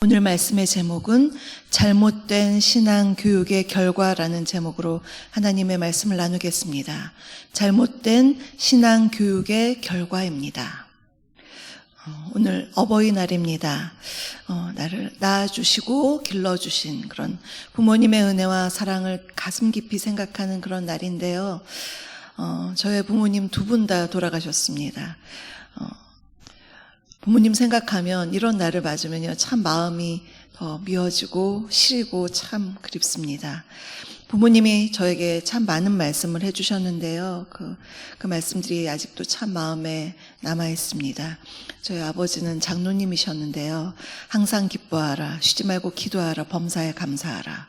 오늘 말씀의 제목은 잘못된 신앙 교육의 결과라는 제목으로 하나님의 말씀을 나누겠습니다. 잘못된 신앙 교육의 결과입니다. 오늘 어버이날입니다. 나를 낳아주시고 길러주신 그런 부모님의 은혜와 사랑을 가슴 깊이 생각하는 그런 날인데요. 저의 부모님 두 분 다 돌아가셨습니다. 부모님 생각하면 이런 날을 맞으면요, 참 마음이 더 미어지고 시리고 참 그립습니다. 부모님이 저에게 참 많은 말씀을 해주셨는데요. 그 말씀들이 아직도 참 마음에 남아 있습니다. 저희 아버지는 장로님이셨는데요. 항상 기뻐하라, 쉬지 말고 기도하라, 범사에 감사하라.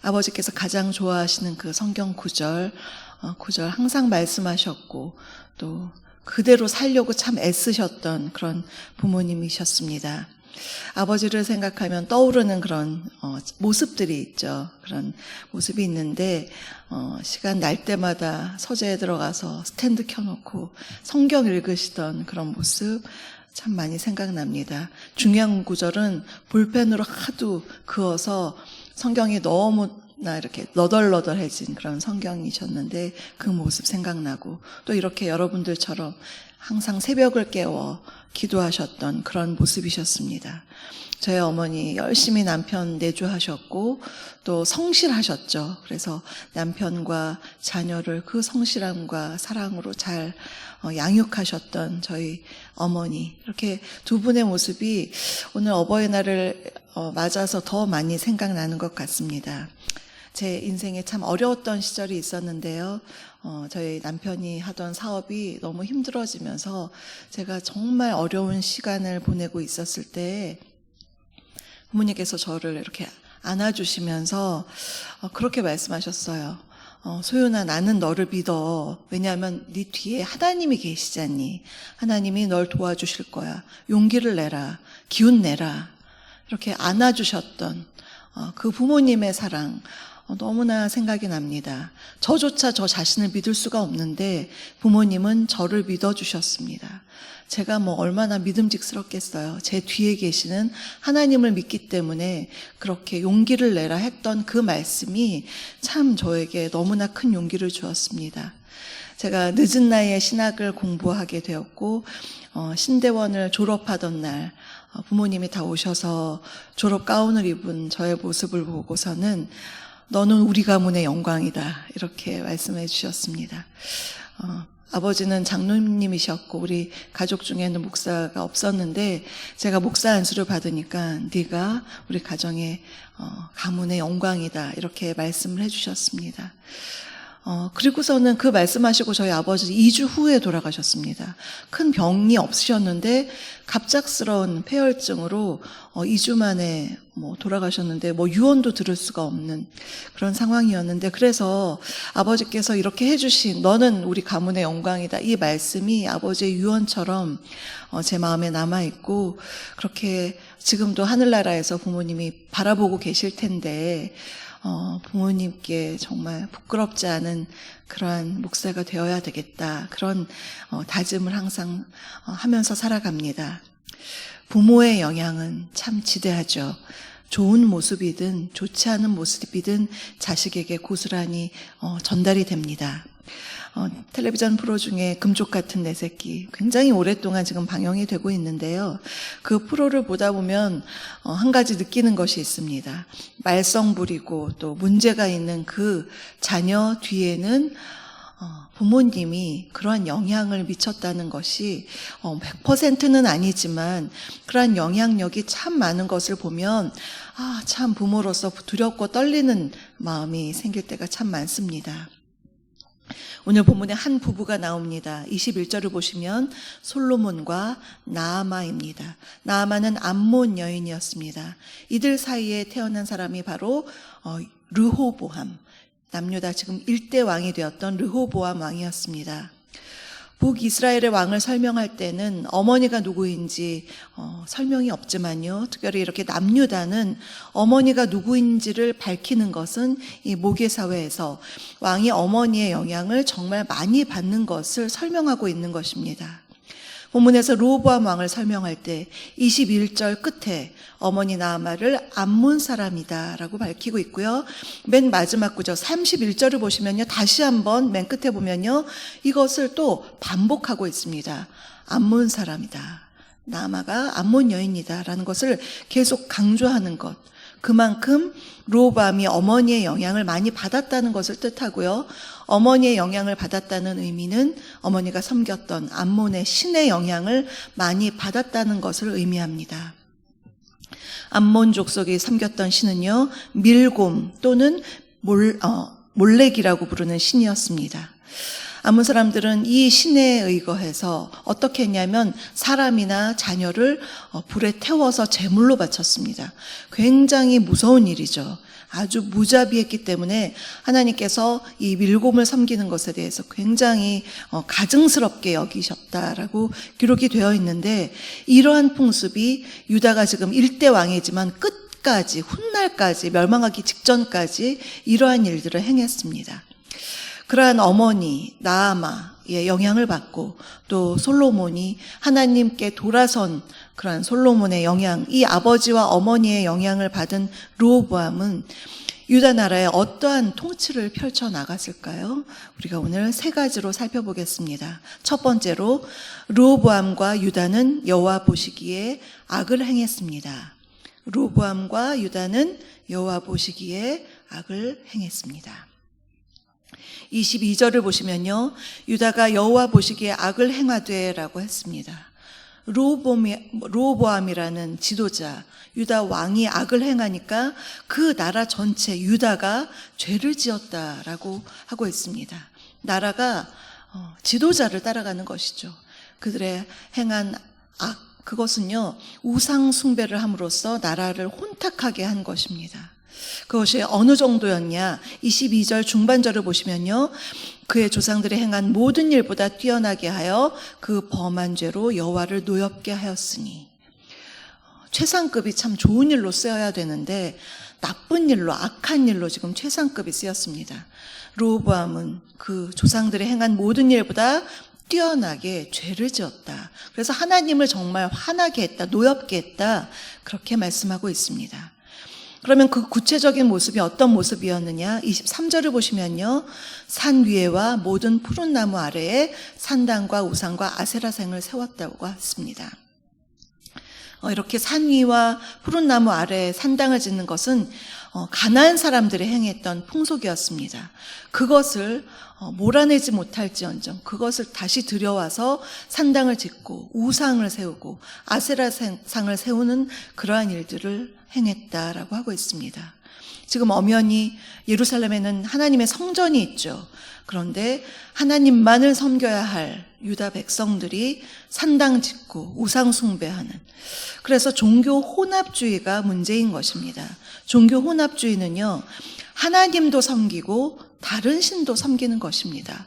아버지께서 가장 좋아하시는 그 성경 구절 항상 말씀하셨고 또 그대로 살려고 참 애쓰셨던 그런 부모님이셨습니다. 아버지를 생각하면 떠오르는 그런 모습들이 있죠. 그런 모습이 있는데 시간 날 때마다 서재에 들어가서 스탠드 켜놓고 성경 읽으시던 그런 모습 참 많이 생각납니다. 중요한 구절은 볼펜으로 하도 그어서 성경이 너무나 이렇게 너덜너덜해진 그런 성경이셨는데 그 모습 생각나고, 또 이렇게 여러분들처럼 항상 새벽을 깨워 기도하셨던 그런 모습이셨습니다. 저희 어머니 열심히 남편 내조하셨고 또 성실하셨죠. 그래서 남편과 자녀를 그 성실함과 사랑으로 잘 양육하셨던 저희 어머니, 이렇게 두 분의 모습이 오늘 어버이날을 맞아서 더 많이 생각나는 것 같습니다. 제 인생에 참 어려웠던 시절이 있었는데요. 저희 남편이 하던 사업이 너무 힘들어지면서 제가 정말 어려운 시간을 보내고 있었을 때 부모님께서 저를 이렇게 안아주시면서 그렇게 말씀하셨어요. 소윤아, 나는 너를 믿어. 왜냐하면 네 뒤에 하나님이 계시잖니. 하나님이 널 도와주실 거야. 용기를 내라. 기운 내라. 이렇게 안아주셨던 그 부모님의 사랑 너무나 생각이 납니다. 저조차 저 자신을 믿을 수가 없는데 부모님은 저를 믿어주셨습니다. 제가 얼마나 믿음직스럽겠어요. 제 뒤에 계시는 하나님을 믿기 때문에 그렇게 용기를 내라 했던 그 말씀이 참 저에게 너무나 큰 용기를 주었습니다. 제가 늦은 나이에 신학을 공부하게 되었고 신대원을 졸업하던 날 부모님이 다 오셔서 졸업 가운을 입은 저의 모습을 보고서는 너는 우리 가문의 영광이다, 이렇게 말씀해 주셨습니다. 아버지는 장로님이셨고 우리 가족 중에는 목사가 없었는데 제가 목사 안수를 받으니까 네가 우리 가정의 가문의 영광이다, 이렇게 말씀을 해주셨습니다. 그리고서는 그 말씀하시고 저희 아버지 2주 후에 돌아가셨습니다. 큰 병이 없으셨는데 갑작스러운 폐혈증으로 2주 만에 돌아가셨는데 유언도 들을 수가 없는 그런 상황이었는데, 그래서 아버지께서 이렇게 해주신 너는 우리 가문의 영광이다, 이 말씀이 아버지의 유언처럼 제 마음에 남아있고, 그렇게 지금도 하늘나라에서 부모님이 바라보고 계실 텐데 부모님께 정말 부끄럽지 않은 그러한 목사가 되어야 되겠다, 그런 다짐을 항상 하면서 살아갑니다. 부모의 영향은 참 지대하죠. 좋은 모습이든 좋지 않은 모습이든 자식에게 고스란히 전달이 됩니다. 텔레비전 프로 중에 금쪽 같은 내 새끼, 굉장히 오랫동안 지금 방영이 되고 있는데요. 그 프로를 보다 보면 한 가지 느끼는 것이 있습니다. 말썽 부리고 또 문제가 있는 그 자녀 뒤에는 부모님이 그러한 영향을 미쳤다는 것이 100%는 아니지만 그러한 영향력이 참 많은 것을 보면 참 부모로서 두렵고 떨리는 마음이 생길 때가 참 많습니다. 오늘 본문에 한 부부가 나옵니다. 21절을 보시면 솔로몬과 나아마입니다. 나아마는 암몬 여인이었습니다. 이들 사이에 태어난 사람이 바로 르호보암, 남유 다 지금 1대 왕이 되었던 르호보암 왕이었습니다. 북이스라엘의 왕을 설명할 때는 어머니가 누구인지 설명이 없지만요, 특별히 이렇게 남유다는 어머니가 누구인지를 밝히는 것은 이 모계사회에서 왕이 어머니의 영향을 정말 많이 받는 것을 설명하고 있는 것입니다. 본문에서 르호보암 왕을 설명할 때 21절 끝에 어머니 나아마를 암몬 사람이다 라고 밝히고 있고요. 맨 마지막 구절 31절을 보시면요, 다시 한번 맨 끝에 보면요, 이것을 또 반복하고 있습니다. 암몬 사람이다, 나아마가 암몬 여인이다 라는 것을 계속 강조하는 것, 그만큼 르호보암이 어머니의 영향을 많이 받았다는 것을 뜻하고요. 어머니의 영향을 받았다는 의미는 어머니가 섬겼던 암몬의 신의 영향을 많이 받았다는 것을 의미합니다. 암몬 족속이 섬겼던 신은요, 밀곰 또는 몰렉이라고 부르는 신이었습니다. 암몬 사람들은 이 신에 의거해서 어떻게 했냐면 사람이나 자녀를 불에 태워서 제물로 바쳤습니다. 굉장히 무서운 일이죠. 아주 무자비했기 때문에 하나님께서 이 밀곰을 섬기는 것에 대해서 굉장히 가증스럽게 여기셨다라고 기록이 되어 있는데, 이러한 풍습이 유다가 지금 1대 왕이지만 끝까지, 훗날까지, 멸망하기 직전까지 이러한 일들을 행했습니다. 그러한 어머니 나아마의 영향을 받고 또 솔로몬이 하나님께 돌아선 그러한 솔로몬의 영향, 이 아버지와 어머니의 영향을 받은 르호보암은 유다 나라에 어떠한 통치를 펼쳐 나갔을까요? 우리가 오늘 세 가지로 살펴보겠습니다. 첫 번째로, 르호보암과 유다는 여호와 보시기에 악을 행했습니다. 르호보암과 유다는 여호와 보시기에 악을 행했습니다. 22절을 보시면요, 유다가 여호와 보시기에 악을 행하되라고 했습니다. 르호보암이라는 지도자, 유다 왕이 악을 행하니까 그 나라 전체 유다가 죄를 지었다라고 하고 있습니다. 나라가 지도자를 따라가는 것이죠. 그들의 행한 악, 그것은요, 우상 숭배를 함으로써 나라를 혼탁하게 한 것입니다. 그것이 어느 정도였냐? 22절 중반절을 보시면요, 그의 조상들이 행한 모든 일보다 뛰어나게 하여 그 범한 죄로 여호와를 노엽게 하였으니. 최상급이 참 좋은 일로 쓰여야 되는데 나쁜 일로, 악한 일로 지금 최상급이 쓰였습니다. 르호보암은 그 조상들이 행한 모든 일보다 뛰어나게 죄를 지었다. 그래서 하나님을 정말 화나게 했다, 노엽게 했다, 그렇게 말씀하고 있습니다. 그러면 그 구체적인 모습이 어떤 모습이었느냐? 23절을 보시면요, 산 위에와 모든 푸른 나무 아래에 산당과 우상과 아세라상을 세웠다고 했습니다. 이렇게 산 위와 푸른 나무 아래에 산당을 짓는 것은 가나안 사람들이 행했던 풍속이었습니다. 그것을 몰아내지 못할지언정 그것을 다시 들여와서 산당을 짓고 우상을 세우고 아세라상을 세우는 그러한 일들을 행했다라고 하고 있습니다. 지금 엄연히 예루살렘에는 하나님의 성전이 있죠. 그런데 하나님만을 섬겨야 할 유다 백성들이 산당 짓고 우상 숭배하는, 그래서 종교 혼합주의가 문제인 것입니다. 종교 혼합주의는요, 하나님도 섬기고 다른 신도 섬기는 것입니다.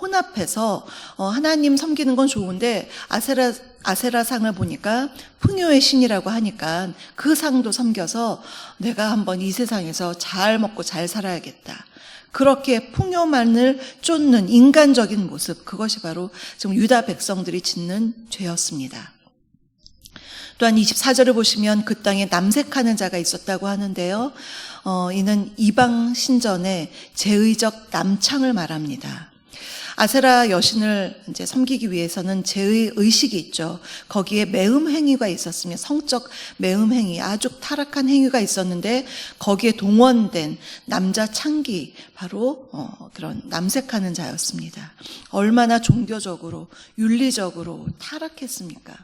혼합해서 하나님 섬기는 건 좋은데 아세라 상을 보니까 풍요의 신이라고 하니까 그 상도 섬겨서 내가 한번 이 세상에서 잘 먹고 잘 살아야겠다, 그렇게 풍요만을 쫓는 인간적인 모습, 그것이 바로 지금 유다 백성들이 짓는 죄였습니다. 또한 24절을 보시면 그 땅에 남색하는 자가 있었다고 하는데요, 이는 이방 신전의 제의적 남창을 말합니다. 아세라 여신을 이제 섬기기 위해서는 제의 의식이 있죠. 거기에 매음 행위가 있었으며 성적 매음 행위, 아주 타락한 행위가 있었는데 거기에 동원된 남자 창기, 바로 그런 남색하는 자였습니다. 얼마나 종교적으로 윤리적으로 타락했습니까?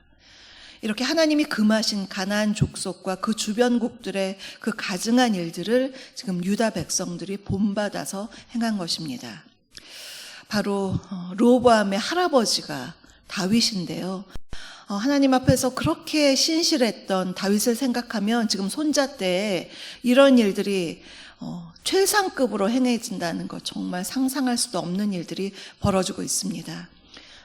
이렇게 하나님이 금하신 가나안 족속과 그 주변국들의 그 가증한 일들을 지금 유다 백성들이 본받아서 행한 것입니다. 바로 르호보암의 할아버지가 다윗인데요, 하나님 앞에서 그렇게 신실했던 다윗을 생각하면 지금 손자 때에 이런 일들이 최상급으로 행해진다는 것, 정말 상상할 수도 없는 일들이 벌어지고 있습니다.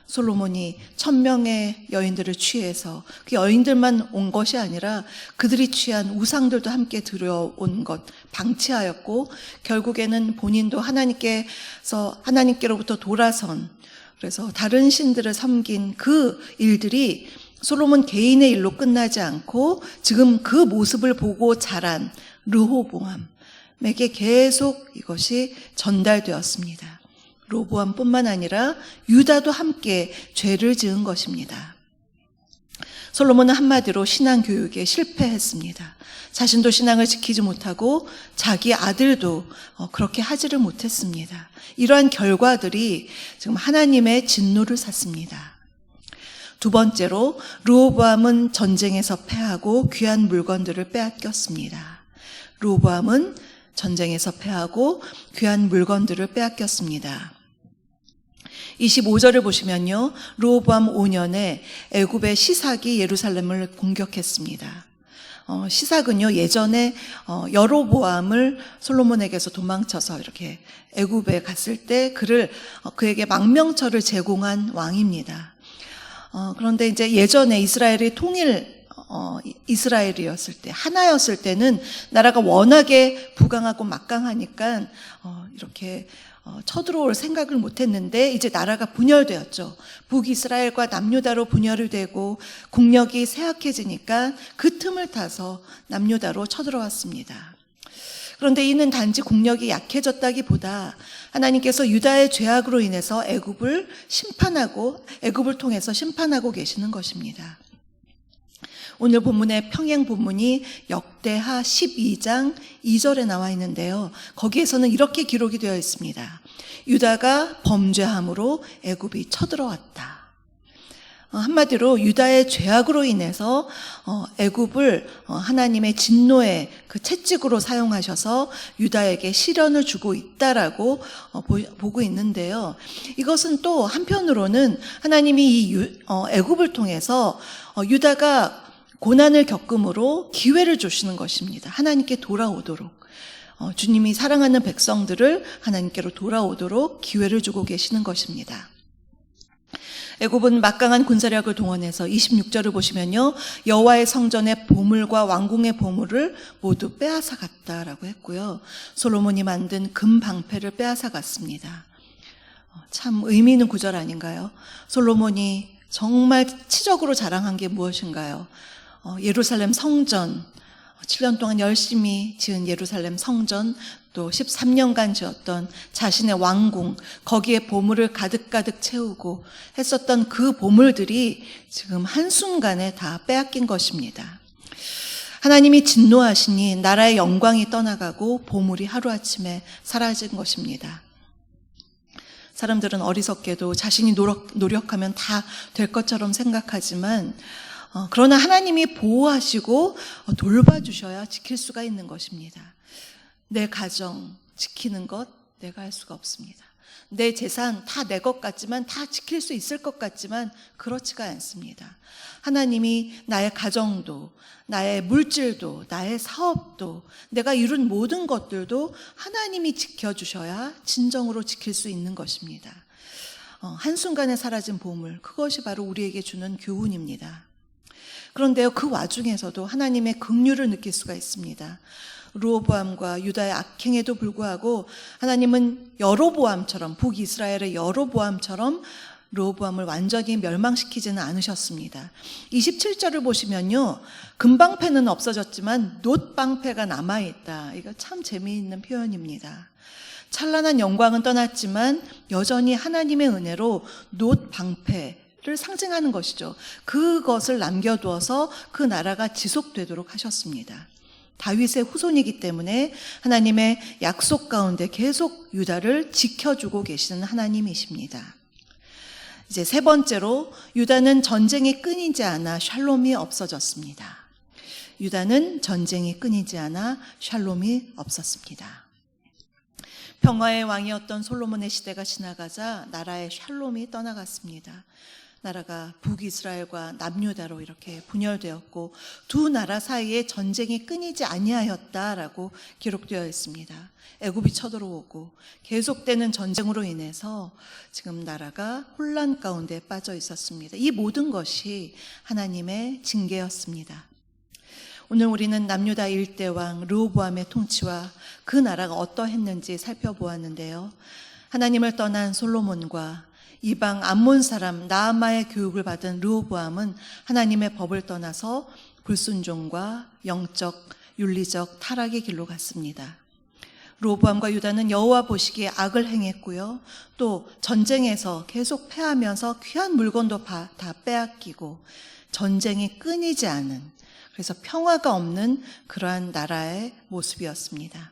솔로몬이 1000명의 여인들을 취해서 그 여인들만 온 것이 아니라 그들이 취한 우상들도 함께 들여온 것 방치하였고, 결국에는 본인도 하나님께로부터 돌아선 그래서 다른 신들을 섬긴 그 일들이 솔로몬 개인의 일로 끝나지 않고 지금 그 모습을 보고 자란 르호보암에게 계속 이것이 전달되었습니다. 르호보암뿐만 아니라 유다도 함께 죄를 지은 것입니다. 솔로몬은 한마디로 신앙 교육에 실패했습니다. 자신도 신앙을 지키지 못하고 자기 아들도 그렇게 하지를 못했습니다. 이러한 결과들이 지금 하나님의 진노를 샀습니다. 두 번째로 르호보암은 전쟁에서 패하고 귀한 물건들을 빼앗겼습니다. 르호보암은 전쟁에서 패하고 귀한 물건들을 빼앗겼습니다. 25절을 보시면요, 르호보암 5년에 애굽의 시삭이 예루살렘을 공격했습니다. 시삭은요, 예전에 여로보암을 솔로몬에게서 도망쳐서 이렇게 애굽에 갔을 때 그에게 망명처를 제공한 왕입니다. 그런데 이제 예전에 이스라엘이 이스라엘이었을 때, 하나였을 때는 나라가 워낙에 부강하고 막강하니까 이렇게 쳐들어올 생각을 못했는데 이제 나라가 분열되었죠. 북이스라엘과 남유다로 분열이 되고 국력이 쇠약해지니까 그 틈을 타서 남유다로 쳐들어왔습니다. 그런데 이는 단지 국력이 약해졌다기보다 하나님께서 유다의 죄악으로 인해서 애굽을 통해서 심판하고 계시는 것입니다. 오늘 본문의 평행 본문이 역대하 12장 2절에 나와 있는데요. 거기에서는 이렇게 기록이 되어 있습니다. 유다가 범죄함으로 애굽이 쳐들어왔다. 한마디로 유다의 죄악으로 인해서 애굽을 하나님의 진노의 그 채찍으로 사용하셔서 유다에게 시련을 주고 있다라고 보고 있는데요. 이것은 또 한편으로는 하나님이 이 애굽을 통해서 유다가 고난을 겪음으로 기회를 주시는 것입니다. 하나님께 돌아오도록, 주님이 사랑하는 백성들을 하나님께로 돌아오도록 기회를 주고 계시는 것입니다. 애굽은 막강한 군사력을 동원해서 26절을 보시면요, 여호와의 성전의 보물과 왕궁의 보물을 모두 빼앗아 갔다라고 했고요, 솔로몬이 만든 금 방패를 빼앗아 갔습니다. 참 의미 있는 구절 아닌가요? 솔로몬이 정말 치적으로 자랑한 게 무엇인가요? 예루살렘 성전, 7년 동안 열심히 지은 예루살렘 성전, 또 13년간 지었던 자신의 왕궁, 거기에 보물을 가득가득 채우고 했었던 그 보물들이 지금 한순간에 다 빼앗긴 것입니다. 하나님이 진노하시니 나라의 영광이 떠나가고 보물이 하루아침에 사라진 것입니다. 사람들은 어리석게도 자신이 노력하면 다 될 것처럼 생각하지만 그러나 하나님이 보호하시고 돌봐주셔야 지킬 수가 있는 것입니다. 내 가정 지키는 것 내가 할 수가 없습니다. 내 재산 다 내 것 같지만, 다 지킬 수 있을 것 같지만 그렇지가 않습니다. 하나님이 나의 가정도, 나의 물질도, 나의 사업도, 내가 이룬 모든 것들도 하나님이 지켜주셔야 진정으로 지킬 수 있는 것입니다. 한순간에 사라진 보물, 그것이 바로 우리에게 주는 교훈입니다. 그런데요, 그 와중에서도 하나님의 긍휼을 느낄 수가 있습니다. 르호보암과 유다의 악행에도 불구하고 하나님은 여로보암처럼, 북이스라엘의 여로보암처럼 르호보암을 완전히 멸망시키지는 않으셨습니다. 27절을 보시면요, 금방패는 없어졌지만 놋방패가 남아있다. 이거 참 재미있는 표현입니다. 찬란한 영광은 떠났지만 여전히 하나님의 은혜로 놋방패를 상징하는 것이죠. 그것을 남겨두어서 그 나라가 지속되도록 하셨습니다. 다윗의 후손이기 때문에 하나님의 약속 가운데 계속 유다를 지켜주고 계시는 하나님이십니다. 이제 세 번째로, 유다는 전쟁이 끊이지 않아 샬롬이 없어졌습니다. 유다는 전쟁이 끊이지 않아 샬롬이 없었습니다. 평화의 왕이었던 솔로몬의 시대가 지나가자 나라의 샬롬이 떠나갔습니다. 나라가 북이스라엘과 남유다로 이렇게 분열되었고 두 나라 사이에 전쟁이 끊이지 아니하였다라고 기록되어 있습니다. 애굽이 쳐들어오고 계속되는 전쟁으로 인해서 지금 나라가 혼란 가운데 빠져 있었습니다. 이 모든 것이 하나님의 징계였습니다. 오늘 우리는 남유다 일대 왕 르호보암의 통치와 그 나라가 어떠했는지 살펴보았는데요. 하나님을 떠난 솔로몬과 이방 암몬 사람 나아마의 교육을 받은 르호보암은 하나님의 법을 떠나서 불순종과 영적, 윤리적 타락의 길로 갔습니다. 르호보암과 유다는 여호와 보시기에 악을 행했고요. 또 전쟁에서 계속 패하면서 귀한 물건도 다 빼앗기고 전쟁이 끊이지 않은, 그래서 평화가 없는 그러한 나라의 모습이었습니다.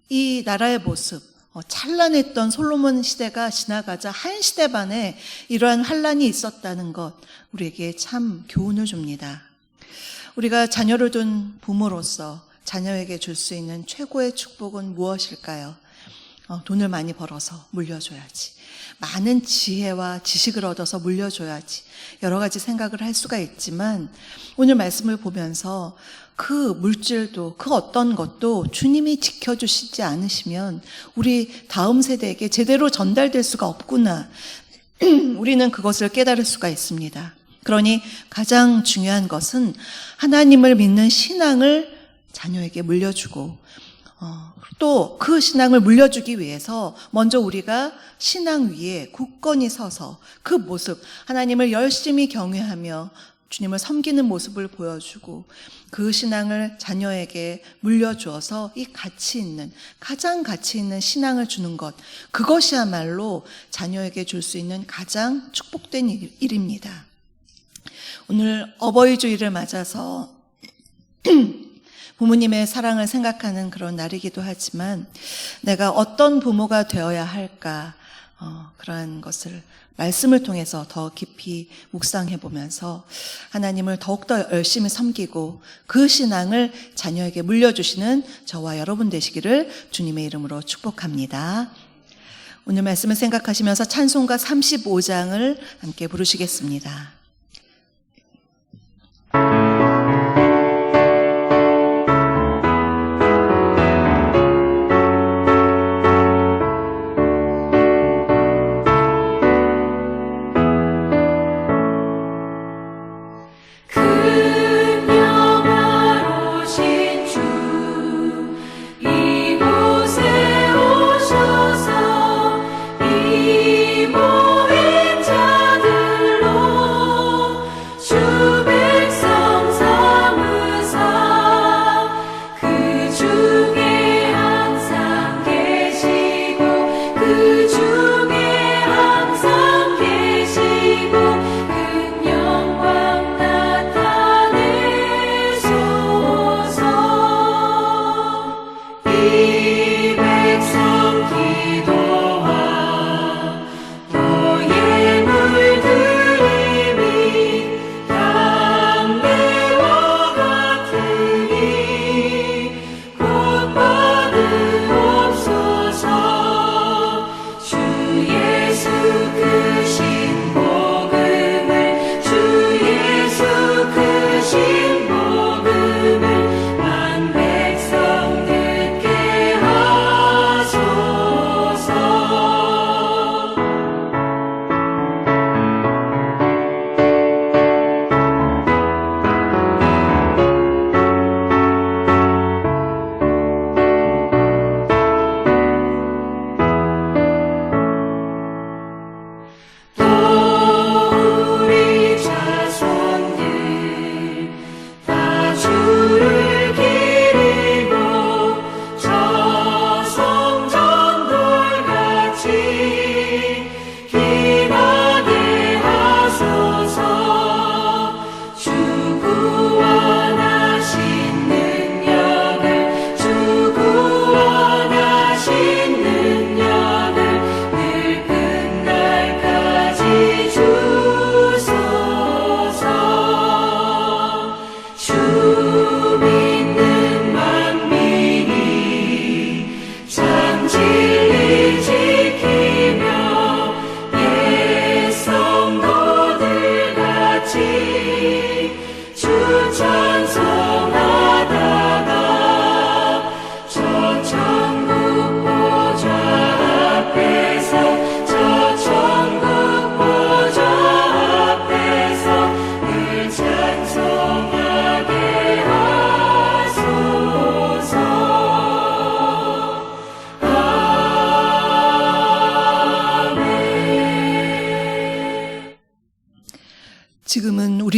이 나라의 모습, 찬란했던 솔로몬 시대가 지나가자 한 시대 반에 이러한 환란이 있었다는 것, 우리에게 참 교훈을 줍니다. 우리가 자녀를 둔 부모로서 자녀에게 줄 수 있는 최고의 축복은 무엇일까요? 돈을 많이 벌어서 물려줘야지. 많은 지혜와 지식을 얻어서 물려줘야지. 여러 가지 생각을 할 수가 있지만 오늘 말씀을 보면서 그 물질도, 그 어떤 것도 주님이 지켜주시지 않으시면 우리 다음 세대에게 제대로 전달될 수가 없구나. 우리는 그것을 깨달을 수가 있습니다. 그러니 가장 중요한 것은 하나님을 믿는 신앙을 자녀에게 물려주고, 또 그 신앙을 물려주기 위해서 먼저 우리가 신앙 위에 굳건히 서서 그 모습, 하나님을 열심히 경외하며 주님을 섬기는 모습을 보여주고 그 신앙을 자녀에게 물려주어서 이 가치 있는, 가장 가치 있는 신앙을 주는 것, 그것이야말로 자녀에게 줄 수 있는 가장 축복된 일입니다. 오늘 어버이 주일을 맞아서 부모님의 사랑을 생각하는 그런 날이기도 하지만 내가 어떤 부모가 되어야 할까, 그러한 것을 말씀을 통해서 더 깊이 묵상해 보면서 하나님을 더욱더 열심히 섬기고 그 신앙을 자녀에게 물려주시는 저와 여러분 되시기를 주님의 이름으로 축복합니다. 오늘 말씀을 생각하시면서 찬송가 35장을 함께 부르시겠습니다. 이 모인 자들로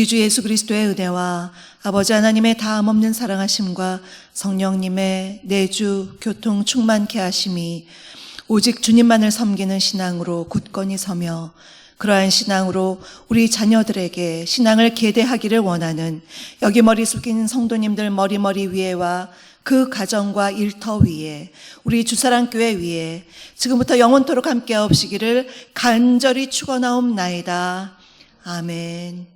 우리 주 예수 그리스도의 은혜와 아버지 하나님의 다함없는 사랑하심과 성령님의 내주 교통 충만케 하심이 오직 주님만을 섬기는 신앙으로 굳건히 서며 그러한 신앙으로 우리 자녀들에게 신앙을 계대하기를 원하는 여기 머리 숙이는 성도님들 머리 위에와 그 가정과 일터 위에 우리 주사랑교회 위에 지금부터 영원토록 함께 하옵시기를 간절히 축원하옵나이다. 아멘.